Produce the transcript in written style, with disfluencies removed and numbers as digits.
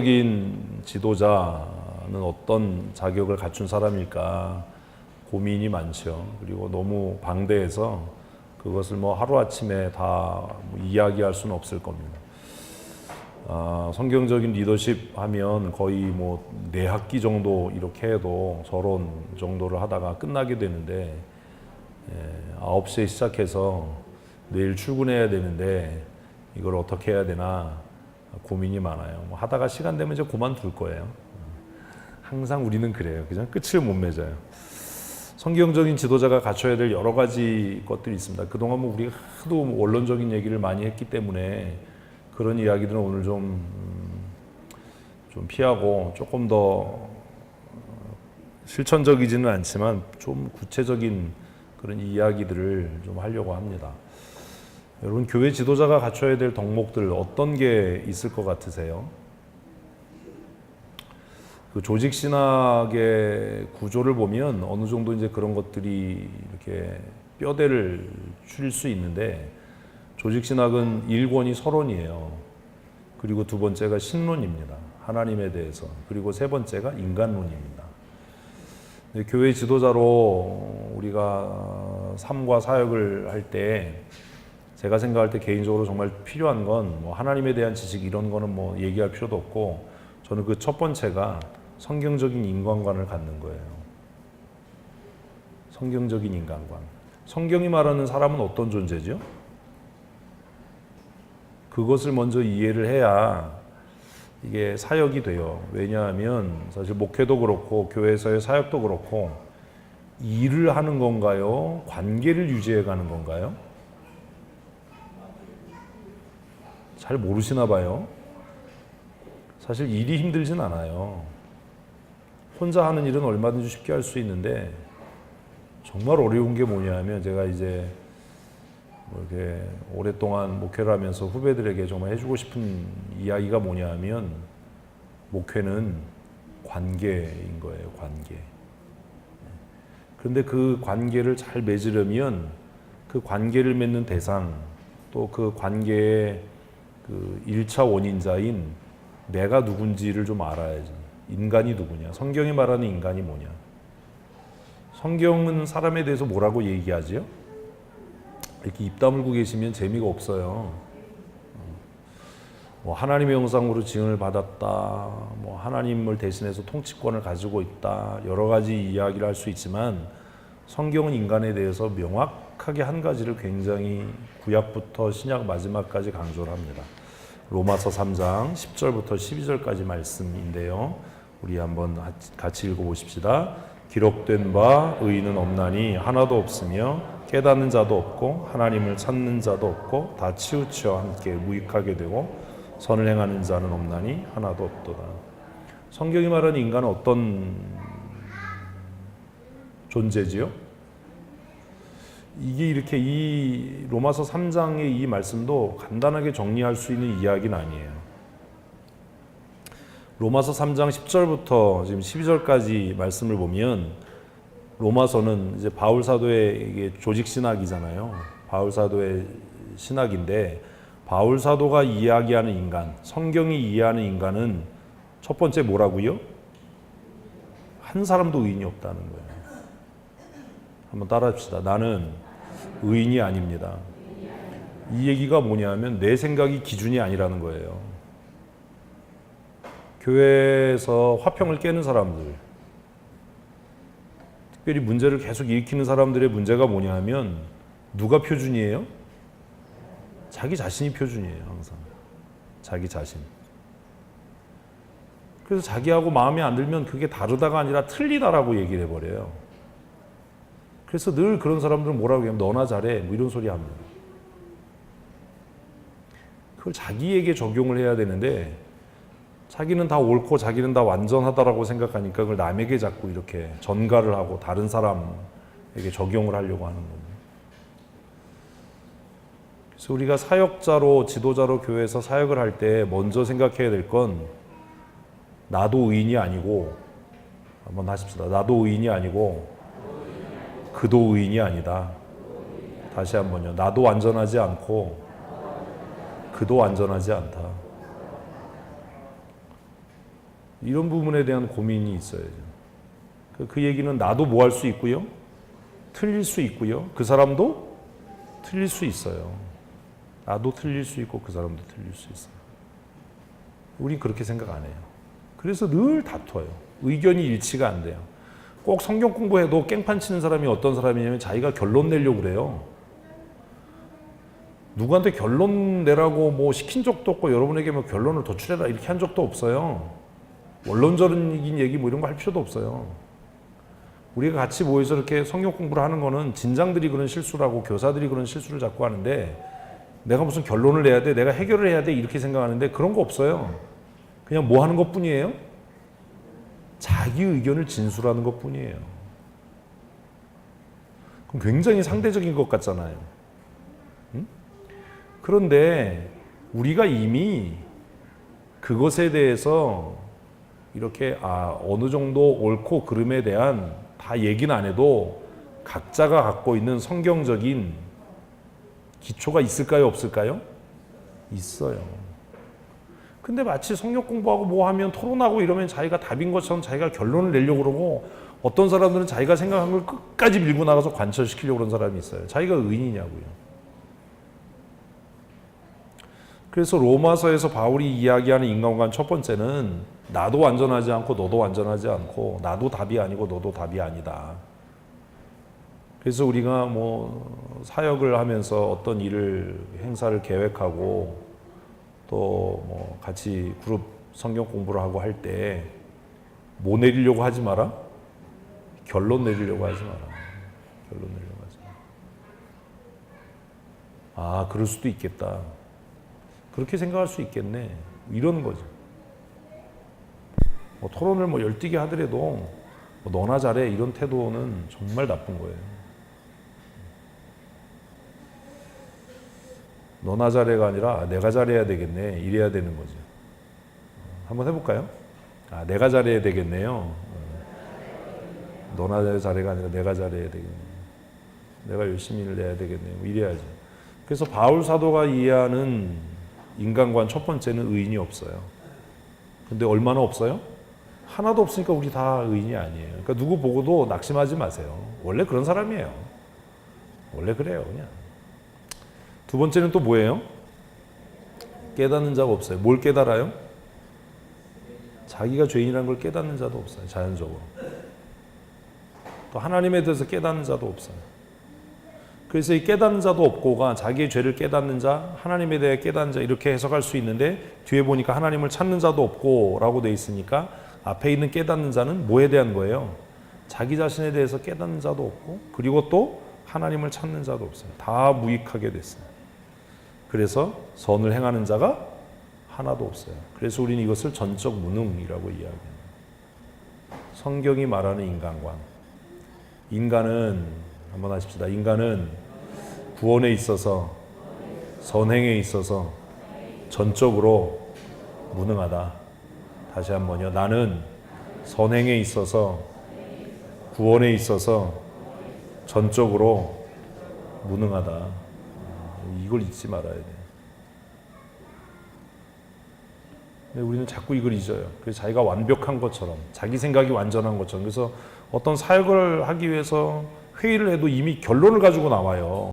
성경적인 지도자는 어떤 자격을 갖춘 사람일까 고민이 많죠. 그리고 너무 방대해서 그것을 뭐 하루아침에 다 이야기할 수는 없을 겁니다. 성경적인 리더십 하면 거의 뭐 4학기 정도 이렇게 해도 서론 정도를 하다가 끝나게 되는데 9시에 시작해서 내일 출근해야 되는데 이걸 어떻게 해야 되나 고민이 많아요. 뭐 하다가 시간 되면 이제 그만둘 거예요. 항상 우리는 그래요. 그냥 끝을 못 맺어요. 성경적인 지도자가 갖춰야 될 여러 가지 것들이 있습니다. 그동안 뭐 우리가 하도 원론적인 얘기를 많이 했기 때문에 그런 이야기들은 오늘 좀 피하고 조금 더 실천적이지는 않지만 좀 구체적인 그런 이야기들을 좀 하려고 합니다. 여러분, 교회 지도자가 갖춰야 될 덕목들 어떤 게 있을 것 같으세요? 그 조직 신학의 구조를 보면 어느 정도 이제 그런 것들이 이렇게 뼈대를 줄 수 있는데, 조직 신학은 1권이 서론이에요. 그리고 2번째가 신론입니다. 하나님에 대해서. 그리고 3번째가 인간론입니다. 교회 지도자로 우리가 삶과 사역을 할 때 제가 생각할 때 개인적으로 정말 필요한 건 뭐 하나님에 대한 지식 이런 거는 뭐 얘기할 필요도 없고, 저는 그 첫 번째가 성경적인 인간관을 갖는 거예요. 성경적인 인간관. 성경이 말하는 사람은 어떤 존재죠? 그것을 먼저 이해를 해야 이게 사역이 돼요. 왜냐하면 사실 목회도 그렇고 교회에서의 사역도 그렇고 일을 하는 건가요? 관계를 유지해 가는 건가요? 잘 모르시나 봐요. 사실 일이 힘들진 않아요. 혼자 하는 일은 얼마든지 쉽게 할 수 있는데 정말 어려운 게 뭐냐면, 제가 이제 뭐 이렇게 오랫동안 목회를 하면서 후배들에게 정말 해주고 싶은 이야기가 뭐냐면, 목회는 관계인 거예요. 관계. 그런데 그 관계를 잘 맺으려면 그 관계를 맺는 대상, 또 그 관계의 그 1차 원인자인 내가 누군지를 좀 알아야지. 인간이 누구냐? 성경이 말하는 인간이 뭐냐? 성경은 사람에 대해서 뭐라고 얘기하지요? 이렇게 입 다물고 계시면 재미가 없어요. 뭐 하나님의 형상으로 지음을 받았다, 뭐 하나님을 대신해서 통치권을 가지고 있다, 여러 가지 이야기를 할 수 있지만 성경은 인간에 대해서 명확하게 한 가지를 굉장히 구약부터 신약 마지막까지 강조를 합니다. 로마서 3장 10절부터 12절까지 말씀인데요. 우리 한번 같이 읽어보십시다. 기록된 바 의인은 없나니 하나도 없으며 깨닫는 자도 없고 하나님을 찾는 자도 없고 다 치우쳐 함께 무익하게 되고 선을 행하는 자는 없나니 하나도 없도다. 성경이 말하는 인간은 어떤 존재지요? 이게 이렇게 이 로마서 3장의 이 말씀도 간단하게 정리할 수 있는 이야기는 아니에요. 로마서 3장 10절부터 지금 12절까지 말씀을 보면, 로마서는 이제 바울 사도의 이게 조직 신학이잖아요. 바울 사도의 신학인데, 바울 사도가 이야기하는 인간, 성경이 이해하는 인간은 첫 번째 뭐라고요? 한 사람도 의인이 없다는 거예요. 한번 따라합시다. 나는 의인이 아닙니다. 이 얘기가 뭐냐면 내 생각이 기준이 아니라는 거예요. 교회에서 화평을 깨는 사람들, 특별히 문제를 계속 일으키는 사람들의 문제가 뭐냐면, 누가 표준이에요? 자기 자신이 표준이에요. 항상 자기 자신. 그래서 자기하고 마음에 안 들면 그게 다르다가 아니라 틀리다라고 얘기를 해버려요. 그래서 늘 그런 사람들은 뭐라고 해요? 너나 잘해, 뭐 이런 소리 합니다. 그걸 자기에게 적용을 해야 되는데, 자기는 다 옳고 자기는 다 완전하다라고 생각하니까 그걸 남에게 자꾸 이렇게 전가를 하고 다른 사람에게 적용을 하려고 하는 겁니다. 그래서 우리가 사역자로, 지도자로 교회에서 사역을 할 때 먼저 생각해야 될 건, 나도 의인이 아니고, 한번 하십시다. 나도 의인이 아니고 그도 의인이 아니다. 다시 한번요. 나도 완전하지 않고 그도 완전하지 않다. 이런 부분에 대한 고민이 있어야죠. 그 얘기는 나도 뭐 할 수 있고요. 틀릴 수 있고요. 그 사람도 틀릴 수 있어요. 나도 틀릴 수 있고 그 사람도 틀릴 수 있어요. 우린 그렇게 생각 안 해요. 그래서 늘 다퉈요. 의견이 일치가 안 돼요. 꼭 성경 공부해도 깽판 치는 사람이 어떤 사람이냐면 자기가 결론 내려고 그래요. 누구한테 결론 내라고 뭐 시킨 적도 없고 여러분에게 뭐 결론을 도출해라 이렇게 한 적도 없어요. 원론적인 얘기 뭐 이런 거 할 필요도 없어요. 우리가 같이 모여서 이렇게 성경 공부를 하는 거는 진장들이 그런 실수를 하고 교사들이 그런 실수를 자꾸 하는데 내가 무슨 결론을 내야 돼, 내가 해결을 해야 돼 이렇게 생각하는데 그런 거 없어요. 그냥 뭐 하는 것 뿐이에요? 자기 의견을 진술하는 것 뿐이에요. 그럼 굉장히 상대적인 것 같잖아요. 응? 그런데 우리가 이미 그것에 대해서 이렇게 어느 정도 옳고 그름에 대한 다 얘기는 안 해도 각자가 갖고 있는 성경적인 기초가 있을까요? 없을까요? 있어요. 근데 마치 성경 공부하고 뭐 하면 토론하고 이러면 자기가 답인 것처럼 자기가 결론을 내려고 그러고 어떤 사람들은 자기가 생각한 걸 끝까지 밀고 나가서 관철시키려고 그런 사람이 있어요. 자기가 의인이냐고요. 그래서 로마서에서 바울이 이야기하는 인간관 첫 번째는 나도 완전하지 않고 너도 완전하지 않고 나도 답이 아니고 너도 답이 아니다. 그래서 우리가 뭐 사역을 하면서 어떤 일을 행사를 계획하고 또 뭐 같이 그룹 성경 공부를 하고 할 때 뭐 내리려고 하지 마라. 결론 내리려고 하지 마라. 결론 내리려고 하지 마라. 그럴 수도 있겠다. 그렇게 생각할 수 있겠네. 이런 거죠. 뭐 토론을 뭐 열띠게 하더라도 뭐 너나 잘해 이런 태도는 정말 나쁜 거예요. 너나 잘해가 아니라 내가 잘해야 되겠네. 이래야 되는 거죠. 한번 해볼까요? 내가 잘해야 되겠네요. 너나 잘해가 아니라 내가 잘해야 되겠네. 내가 열심히 일을 해야 되겠네요. 이래야죠. 그래서 바울 사도가 이해하는 인간관 첫 번째는 의인이 없어요. 근데 얼마나 없어요? 하나도 없으니까 우리 다 의인이 아니에요. 그러니까 누구 보고도 낙심하지 마세요. 원래 그런 사람이에요. 원래 그래요, 그냥. 두 번째는 또 뭐예요? 깨닫는 자가 없어요. 뭘 깨달아요? 자기가 죄인이라는 걸 깨닫는 자도 없어요. 자연적으로. 또 하나님에 대해서 깨닫는 자도 없어요. 그래서 이 깨닫는 자도 없고가 자기의 죄를 깨닫는 자, 하나님에 대해 깨닫는 자 이렇게 해석할 수 있는데 뒤에 보니까 하나님을 찾는 자도 없고 라고 돼 있으니까 앞에 있는 깨닫는 자는 뭐에 대한 거예요? 자기 자신에 대해서 깨닫는 자도 없고 그리고 또 하나님을 찾는 자도 없어요. 다 무익하게 됐어요. 그래서 선을 행하는 자가 하나도 없어요. 그래서 우리는 이것을 전적 무능이라고 이야기합니다. 성경이 말하는 인간관. 인간은 한번 하십시다. 인간은 구원에 있어서 선행에 있어서 전적으로 무능하다. 다시 한번요. 나는 선행에 있어서 구원에 있어서 전적으로 무능하다. 이걸 잊지 말아야 돼. 근데 우리는 자꾸 이걸 잊어요. 그래서 자기가 완벽한 것처럼, 자기 생각이 완전한 것처럼. 그래서 어떤 사역을 하기 위해서 회의를 해도 이미 결론을 가지고 나와요.